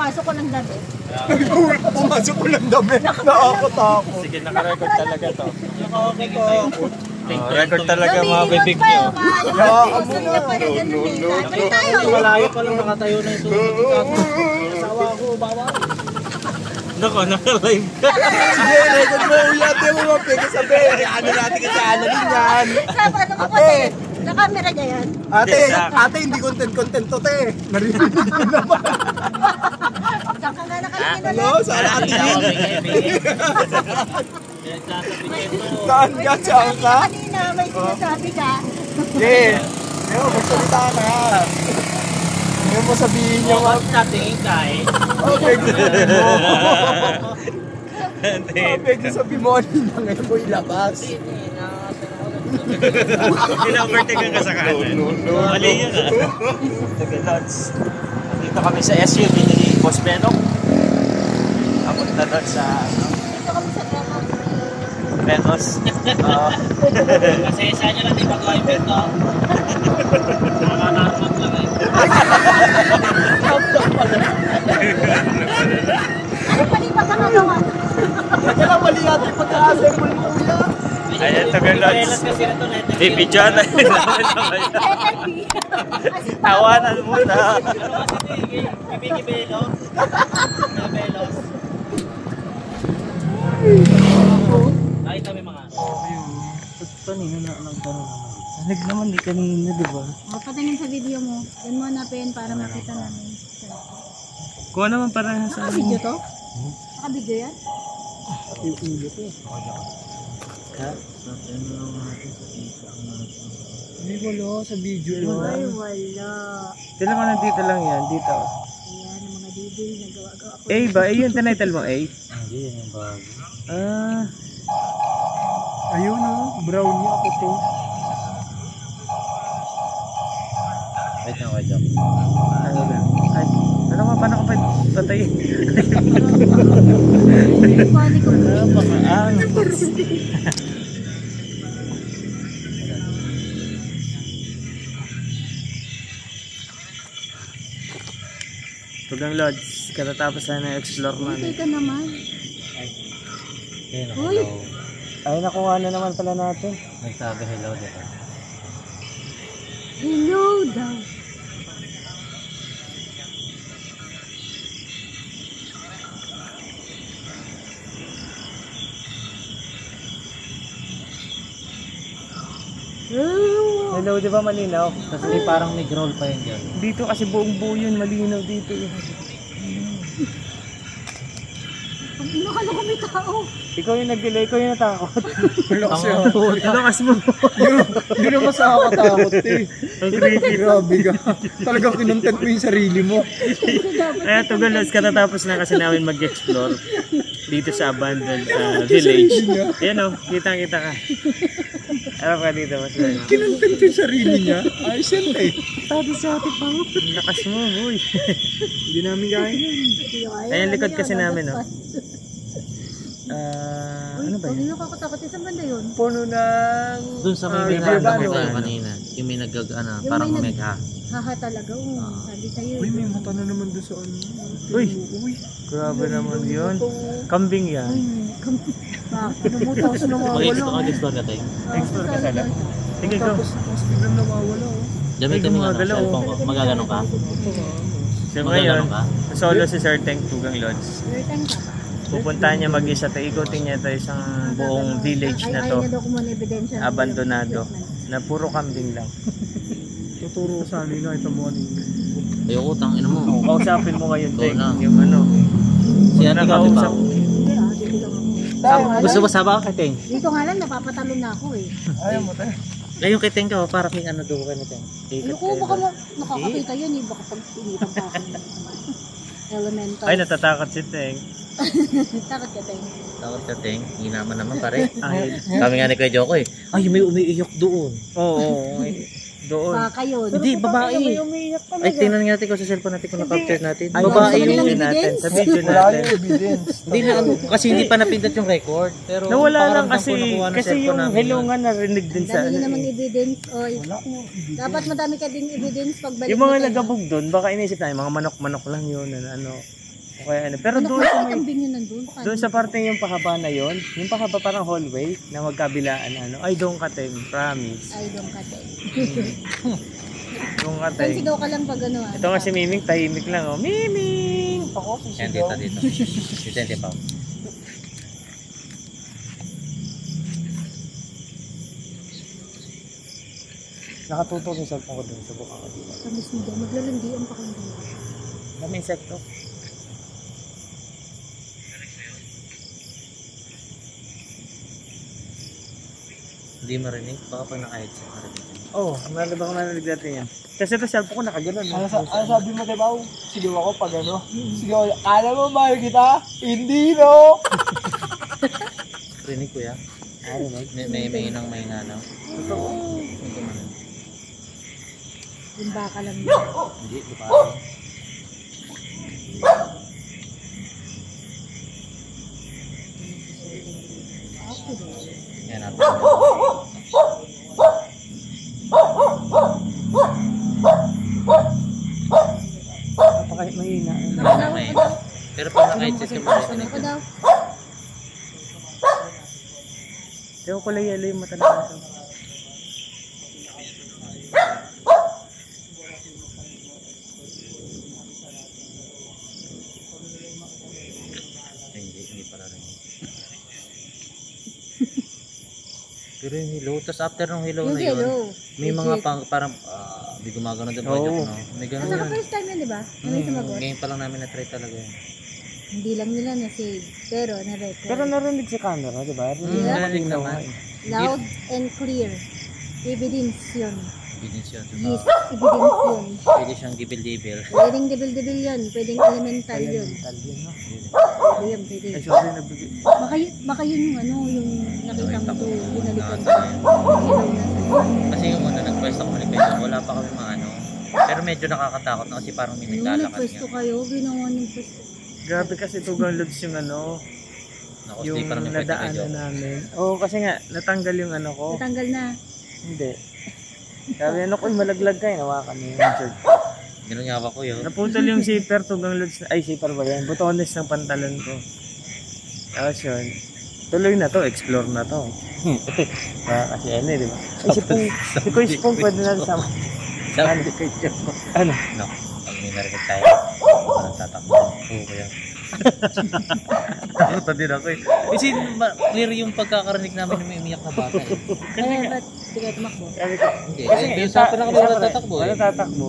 pumasok ko ng dami. Pumasok ko ng dami. Nakakatakot. Sige, naka-record talaga to. Nakakatakot. Record talaga mga bibig nyo. Malayo pa lang nakatayo na ito. Asawa ko, bawa. Nako, naka-live ka. Sige, record mo. Uyate mo mga pega sabi. Ano natin kasi analin yan. Ate. Sa camera niya yan. Ate, hindi content to, te. Narinig mo naman. Saan ka nga nakalagin na Hello, saan ate? Saan ka? Saan ka? Kanina, may sinasabi ka. Hindi. Ayaw, magsalita ka. Ayaw mo sabihin niya. Huwag natin kay. Pwede sabihin mo kanina ngayon mo ilabas. Pina-overtake ka sa kanan. Mali yun Sige, Lods. Dito kami sa SUV ni Boss Benok. Abot na doon sa Dito kami sa Benos. Kasi isa nyo lang di mag-driver to. Nakakanaroon lang eh. Ano pa rin pagkakagawa? Kaya lang mali natin pagka-assemble mo kuya. Ayan, tagal Lods. Video na yun. Tawanan muna. Belos. Nakita may mga kanina na nagtanong naman. Nag naman di kanina, di ba? Patingin sa video mo. Yan mo hanapin para makita namin. Kuha naman para sa Naka-video to? Naka-video yan? Yung ulo ko. Hindi wala sa video lang. Ay, wala. Tila ko nandito lang yan, dito. Ayan, ang mga detail na gawa-gawa ko. A ba? A yung tinitle mo, A? Hindi, yan yung bago. Ah. Ayun brownie ako to. Wait lang. Ano ba? Ay, ano nga, paano ka pa patayin? Pwede ko. Napakaangas. Tugang Lods, katatapos na explore Hintay namin. ka naman. Ayun, Uy! hello. Ay, nakuha na naman pala natin. Nagsabi hello dito. Hello daw. Hello, di ba malinaw? Kasi parang may roll pa yun dyan. Dito kasi buong buo yun, malinaw dito eh. Nakala ko may tao. Ikaw yung nag-delay, ikaw yung natakot. Lakas yun. Lakas mo. Hindi naman sa nakakatakot eh. Ang creepy. Grabe ka. Talagang kinontent mo yung sarili mo. Kaya Tugang Lods, katatapos na kasi namin mag-explore dito sa abandoned village. Ayan o, kitang-kita ka. Harap ka dito, mas lang. Kinontent yung sarili niya. Ayos yan eh. Sabi sa ating pangit. Lakas mo, boy. Hindi namin kaya yan. Ayan, likod kasi namin, no? Ano ba Hindi yun? nakakatakot. Isang banda yun. Puno ng... Doon sa may review ba, binabang no? tayo kanina. Yung may nag-ano, Yung parang may mega. Haha talaga. Sabi sa'yo. Uy, may mata na naman doon sa ano. Uy! Uy. Grabe naman yun. Kambing yan. Namutaw sa nawawala. Mag-explore ka tayo. Explore ka sana. Sige, go. Tapos biglang nawawala oh. Gamitin mo nga ng gumagalaw. cellphone ko. Magagano ka? So ngayon, Magagano ka? solo si Sir Teng Tugang Lods. Return ka pa. Pupuntahan niya mag-isa to, ikutin niya to isang buong village na to, Ay na daw kung may ebidensya. abandonado, na puro kambing lang. Tuturo ko sa nila ito mo kanina. Ayoko, tangin mo. Kausapin mo ngayon, Teng, na. yung ano. Si Ate Kapi pa. Hindi dito lang ako. Gusto mo saba ka kay Teng? Dito nga lang, napapatalon na ako eh. Ayaw mo tayo. Ayun kay Teng ka, para may ano doon ka ni Teng. Ayoko, baka nakakakita yan eh. Baka pag initan pa ako. Elemental. Ay, natatakot si Teng. Takot ka tayo. Takot ka Teng, hinaman naman pare. Ay, Kami nga ni Kuya Joko eh. Ay, may umiiyok doon. oo, doon. Baka yun. Hindi, babae. umiiyak talaga. Ay, tingnan nga natin ko sa cellphone natin kung na-capture natin. Ay, Babae sa yun. video natin, sa video Wala natin. yung evidence. Hindi na ano, kasi hindi pa napindot yung record. Pero Nawala lang parang kasi, nakuha ng kasi cellphone yung namin hello yun. nga narinig din sa Dami ano namang eh. evidence. Oy. Dapat madami ka ding evidence pagbalik Yung mo mga tayo. nagabog doon, baka inisip na, yung mga manok-manok lang yun, ano. O kaya ano. Pero Ano doon kaya sa may... kambing yun nandun? Baka Doon sa parte yung pahaba na yon, yung pahaba parang hallway na magkabilaan ano. Ay, doon ka Teng, promise. Ay, doon ka tayo. Doon ka Saan Teng. sigaw ka lang pag ano ah. Ito nga si Miming, tahimik lang oh. Miming! Ako, Yan, sisigaw. dito. Dito, hindi pa. Nakatutok yung cellphone ko doon sa buka ko dito. Sa mismo daw, maglalandian pa kayo doon. Dami insekto. Hindi marinig. Baka pag naka-headset marinig. Oo, meron ba kung narinig natin yan? Kasi ito cellphone ko nakaganon. Ano sabi mo, diba? Sigaw ako pag ano? Sigaw ako, kala mo mahal kita? Hindi, no? Rinig kuya. Narinig? May inang may nanaw. Totoo. Hindi ko marinig. Yung baka lang yun. Hindi, di pa. Ako daw. Yan natin. Napakahit mahina. May. Pero pag naka-headset ka marinig. Ako daw. Kaya ko kulay yellow yung mata na ito. Hindi pala rin. Pero yung hello, tapos after ng hello Yung na yun, yellow. may mga parang, di gumagano din ba Oo. joke, no? May ganun Saka yun. first time yun, di ba? Na may sumagot. Ngayon pa lang namin na-try talaga yun. Hindi lang nila na-save. Pero na-record. Pero narinig sa camera, di ba? Narinig naman. Loud and clear. Evidence yun. Evidence yun. Yes, evidence yun. Pwede siyang dibil-dibil. Pwedeng debil-debil yun. Pwedeng elemental yun. Elemental yun, no? Pwede yun, pwede. Ay, sorry, nabigay. Baka yun yung ano, yung nakita mo to, binalikan ko. Nakita Hello na sa'yo. Kasi yung una nag-pwesto kami ni Pedro, wala pa kami mga ano. Pero medyo nakakatakot na kasi parang may Nung naglalakad nagpwesto nga. kayo, ginawa ng pwesto. Grabe kasi tugang loads yung ano, Naku, yung hindi pa namin pwede kay nadaanan Joe. namin. Oo, kasi nga, natanggal yung ano ko. Natanggal na. Hindi. Sabi, ano ko, malaglag ka, nawakan niya yung shirt. Ganun nga ako yun. Naputol yung zipper, tugang loads, ay zipper ba yan? Butones ng pantalon ko. Tapos yun, tuloy na to, explore na to. Kasi ano eh, di ba? Ay, si Kuya Spong, pwede na sama. Sabi ko kay Joe. Ano? No, pag may narinig tayo, parang tatakbo. Oo, kaya. Takot na din ako eh. Kasi clear yung pagkakarinig namin na may umiyak na bata eh. Kaya ba't di kayo tumakbo? Sabi ko, Hindi, kasi eh, yung sabi na kami wala tatakbo eh. Wala tatakbo.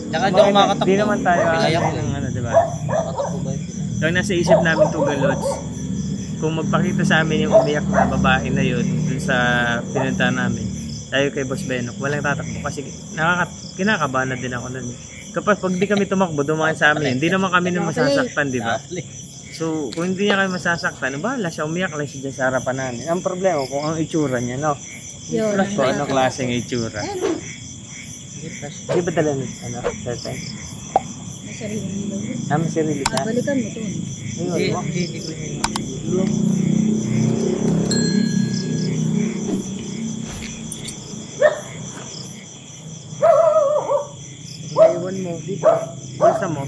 Tsaka hindi ako makakatakbo. Hindi naman tayo Pilaya ko ng ano, di ba? Makakatakbo ba yun? So, nasa isip namin tugang loads. Kung magpakita sa amin yung umiyak na babae na yun dun sa pinunta namin, tayo kay Boss Benok, walang tatakbo kasi kinakabahan na din ako nun. Kapag pag di kami tumakbo, dumaan sa amin, hindi naman kami na masasaktan, di ba? So, kung hindi niya kami masasaktan, bahala siya, umiyak lang siya dyan sa harapan namin. Ang problema kung ang itsura niya, no? Yun. Kung ano klaseng itsura. Ayun, Di ba talaga, ano, certain? may sariling ilaw. May sarili ka? Balikan mo to. Hindi, Ayun, hindi ko yun. iwan mo dito. Basta mo.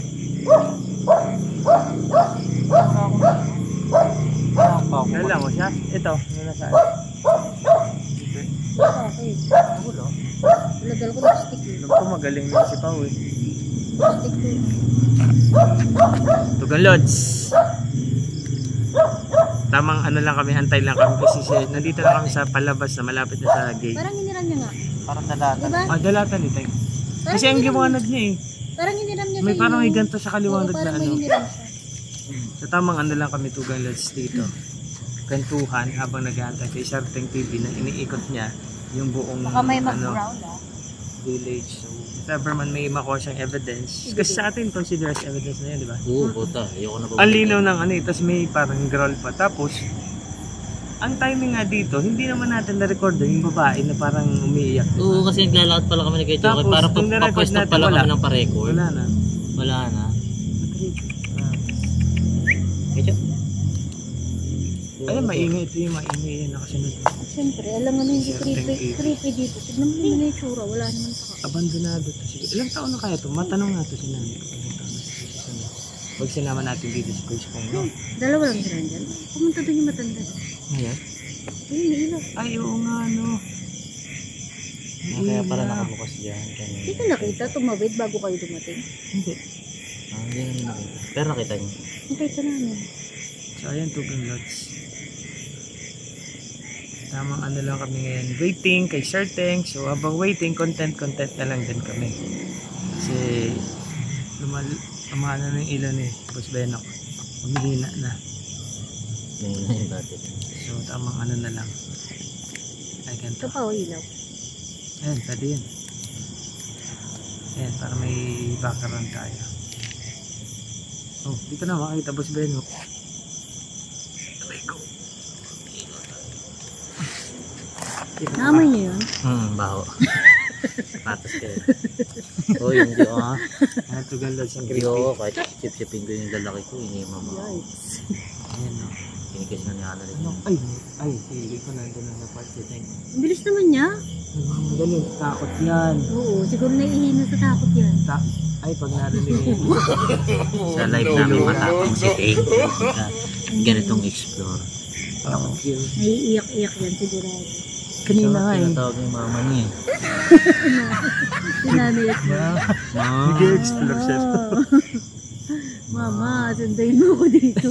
Kailan mo siya? Ito, ano nasaan? Okay. Lagyan ko ng stick eh. Alam ko magaling na si Pao eh. Stick to. Tugang Lods. Tamang ano lang kami, antay lang kami kasi nandito lang kami sa palabas na malapit na sa gate. Parang hiniram niya nga. Parang dalatan. Diba? Ah, dalatan ni Tay. Parang Kasi ang hiniram liwanag niya eh. Parang hiniram niya May sa parang iyo. may ganito sa kaliwanag na Parang ano. may hiniram siya. Sa tamang ano lang kami Tugang Lods dito. Kantuhan habang nag-aantay kay Sarteng TV na iniikot niya yung buong Baka may ano, mag-ground ah. village. So, if ever man may makuha siyang evidence. Kasi sa atin consider as evidence na yun, di ba? Oo, puta. Ayoko na Ang linaw ng ano eh, tapos may parang growl pa. Tapos, ang timing nga dito, hindi naman natin na-record yung babae na parang umiiyak. Oo, kasi naglalakad pala kami na kay Joker. Tapos, Parang nung na-record papwesto natin, pala wala. kami ng pa-record. Wala na. Wala na. Kay Joker. Alam, maingay ito yung maingay yan nakasunod. Siyempre, alam mo na hindi Certain creepy dito. Tignan mo naman yung itsura. Wala naman sa Abandonado to. Sige, ilang taon na kaya to? Matanong nga to si Nani. Ilang taon na siya? Pag sinama natin dito sa Kuya Kong, no? Dalawa lang sila dyan. Pumunta doon yung matanda. Ayan. Ayun, may ilaw. Ay, oo nga, no. Kaya pala nakabukas dyan. Hindi ko nakita, tumawid bago kayo dumating. Hindi. Hindi namin nakita. Pero nakita niyo. Nakita namin. So, ayan, Tugang Lods. Tamang ano lang kami ngayon. Waiting kay Sir Teng. So, habang waiting, content na lang din kami. Kasi, umana na yung ilan eh. Boss Benok. Umihina na. Hindi na yung dati. So, tamang ano na lang. Ay, ganito. Ito pa o ilaw. Ayan, pwede yun. Ayan, para may background tayo. Oh, dito na makita, Boss Benok. Sabay ko. Naamoy niyo yun? Baho. Patas ka yun. Oo, yung di o ha. Ayan, Tugang Lods, ang Hindi creepy. o, kahit sip-sipin ko yung lalaki ko, hindi mama. Yikes. Ayan, no. Kinikis na niya rin. Ano? Ay, hindi ko nandun na part si Teng. Ang bilis naman niya. Ganun, takot yan. Oo, siguro naiihina sa takot yan. Ay, pag narinig yun. Sa live namin matapang si Teng. Ganitong explore. Oo. Naiiyak-iyak yan sigurado. Kanina nga eh. Tinatawag yung mama niya eh. Sinanay ko. Nag-explore siya. Mama, sundayin mo ko dito.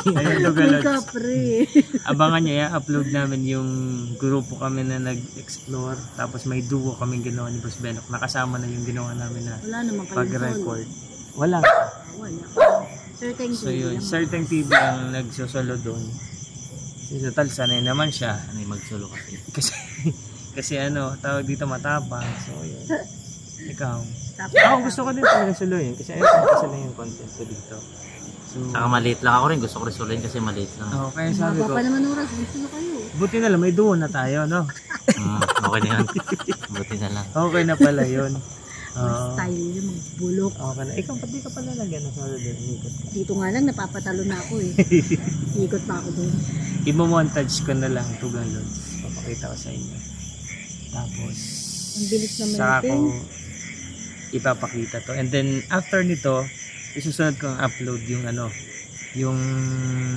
Ayun, Tugang May Lods. kapre. Abangan nyo, upload namin yung grupo kami na nag-explore. Tapos may duo kaming ginawa ni Boss Benok. Nakasama na yung ginawa namin na Wala naman kayo pag-record. Wala. Wala. Certain So yun, Certain TV ang nagsosolo doon. Si Total, sanay naman siya. Ano yung magsolo kasi. Kasi ano, tawag dito matapang. So yun. Ikaw. Tapos, Ako gusto ko din talaga suluyin. Kasi ayun, kasi lang yung content ko dito. So, Saka maliit lang ako rin. Gusto ko rin suluin kasi maliit lang. kaya sabi Baba ko, pa naman oras. Gusto na kayo. buti na lang, may duo na tayo, no? Okay na yan. Buti na lang. Okay na pala yun. Style yung mga bulok. Okay na. Ikaw, pati ka pala lagyan ng solo doon. Ikot ka. Dito nga lang, napapatalo na ako eh. Ikot pa ako doon. I-montage ko na lang Tugang Lods. Papakita ko sa inyo. Tapos, Ang bilis naman saka natin. ko ipapakita to. And then, after nito, isusunod kong upload yung ano, yung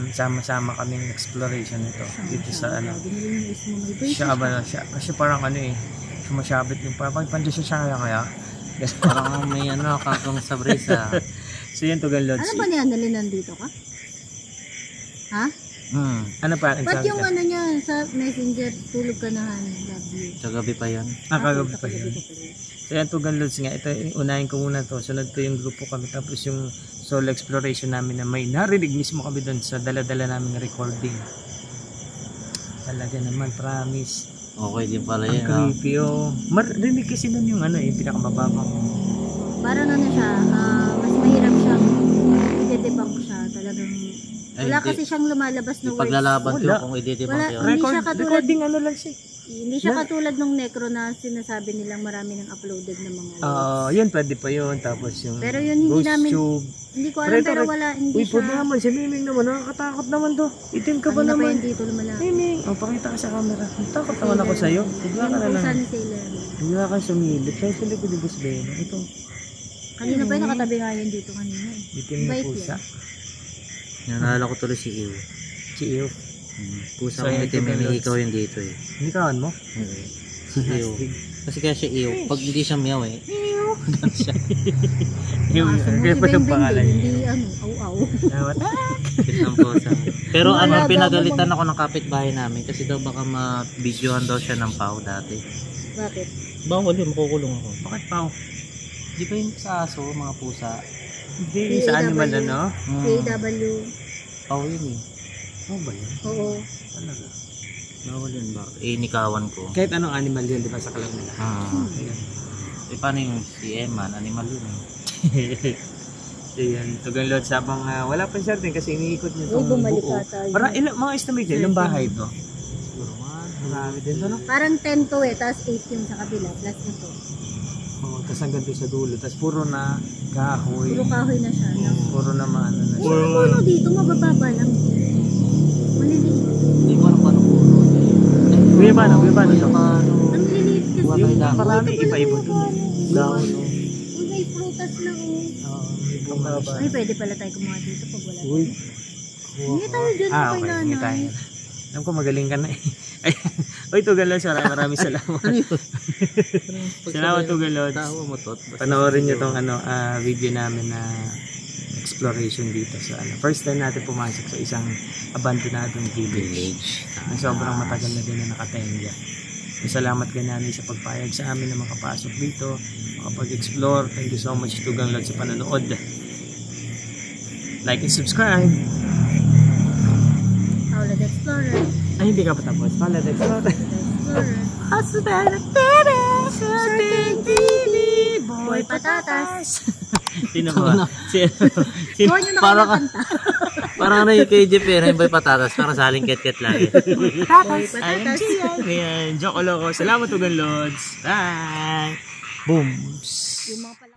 sama-sama kaming exploration nito. Dito sa ano. Siya ba siya? Kasi parang ano eh, sumasabit yung parang pandesya siya kaya. Parang may ano, kangkong sa brisa. So yan, Tugang Lods. Ano ba niya? Dali nandito ka? Ha? Ano pa? Ang Ba't sabi yung ka? ano niya sa messenger, tulog ka na honey, love you. Sa gabi pa yun. Kagabi pa Kagabi yun. pa pala. So yan, Tugang Lods nga. Ito, unahin ko muna to. Sunod ko yung grupo kami. Tapos yung solo exploration namin na may narinig mismo kami doon sa dala-dala namin recording. Talaga naman, promise. Okay din pala Ang yun. Ha? creepy, oh. Marinig kasi nun yung ano eh, pinakamababang. Parang ano siya, mas mahirap siyang i-debunk siya. Talagang, Ay, wala hindi. kasi siyang lumalabas na Yung words. paglalaban ko Wala. kung i-debunk Wala. yun. Hindi siya katulad- Recording ano lang siya. Hindi siya katulad nung Necro na sinasabi nilang marami ng uploaded na mga Yun, pwede pa yun. Tapos yung Pero yun, hindi Ghost namin- Tube. Hindi ko alam, pero wala, hindi Uy, siya. pwede naman. Si Miming naman. Nakakatakot naman to. Itim ka ba Kanina pa naman? yun dito lumalaki. Miming. Pakita ka sa camera. Takot naman ako sa'yo. Bigla ka na Yung lang. pusa ni Sailor. Bigla ka sumilip. Kaya sila ko di Boss Beno. Ito. Kanina pa yun, nakatabi nga yun dito kanina eh. Itim na Bait pusa. Naalala ko tuloy si Ew. Si Ew. Pusa So, kong yan, itim Tugang may Lods. ikaw yun dito eh. Nikawan mo? Si Ew. Kasi kaya siya Ew. Pag hindi siya meow eh. Ew. Aso mo Kaya si pa yung Benben pangalan din, niya. hindi ano, aw-aw. Tawat. Cute ng pusa. Pero Wala ano, daw pinagalitan ako ng kapitbahay namin kasi daw baka ma-videohan daw siya ng pao dati. Bakit? Bawal yun, makukulong ako. Bakit pa? Di ba yung sa aso, mga pusa? Hindi. Sa animal ano? KW. Pao yun eh. Oh ba yun? Oo. Talaga. Bawal yun ba? Nikawan ko. Kahit anong animal yun, di ba sa kalam nila? Ayan. Paano yung si Eman? Animal yun eh. So yan, Tugang Lods, habang wala pa siya din kasi iniikot niya Uy, itong bumalik buo. ata yun. Para mga estimate niya, ilang bahay ito? Marami din ito, no? Parang 10 to eh, tapos 8 yung sa kabila, plus ito. Oh, tapos hanggang doon sa dulo. Tapos puro na kahoy. Puro kahoy na siya. No? Puro na maano na siya. Puro ano dito, mabababa lang. Maliliit. Hindi ko alam paano po. Kuya ba ito? Ang liliit kasi. Buwan kayo lang. Marami, iba-iba dun. Daon, no? Uy, may prutas na oh. May Ay, pwede pala tayo kumuha dito pag wala. Hindi tayo dyan Ah, kay okay. nanay. Hindi tayo. Alam ko magaling ka na eh. Uy, Tugalods, maraming salamat. Salamat, Tugalods. Tawa mo to. Panoorin nyo tong video namin na exploration dito sa first time natin pumasok sa isang abandonadong village na sobrang matagal na din na nakatengga. Salamat ka nanay sa pagpayag sa amin na makapasok dito, makapag-explore. Thank you so much, Tugalods, sa panonood. Like and subscribe. Paula the Explorer. Ay, hindi ka pa tapos. Paula the Explorer. Explorer. Certain TV. Boy Patatas. Sino ba? Huwag nyo na Parang kakanta. Parang ano yung kay Jeff eh, yung Boy Patatas, parang saling ket-ket lagi. Boy Patatas. Ayan, Joko Loco. Salamat, Tugalods. Bye! Booms! Yung mga pala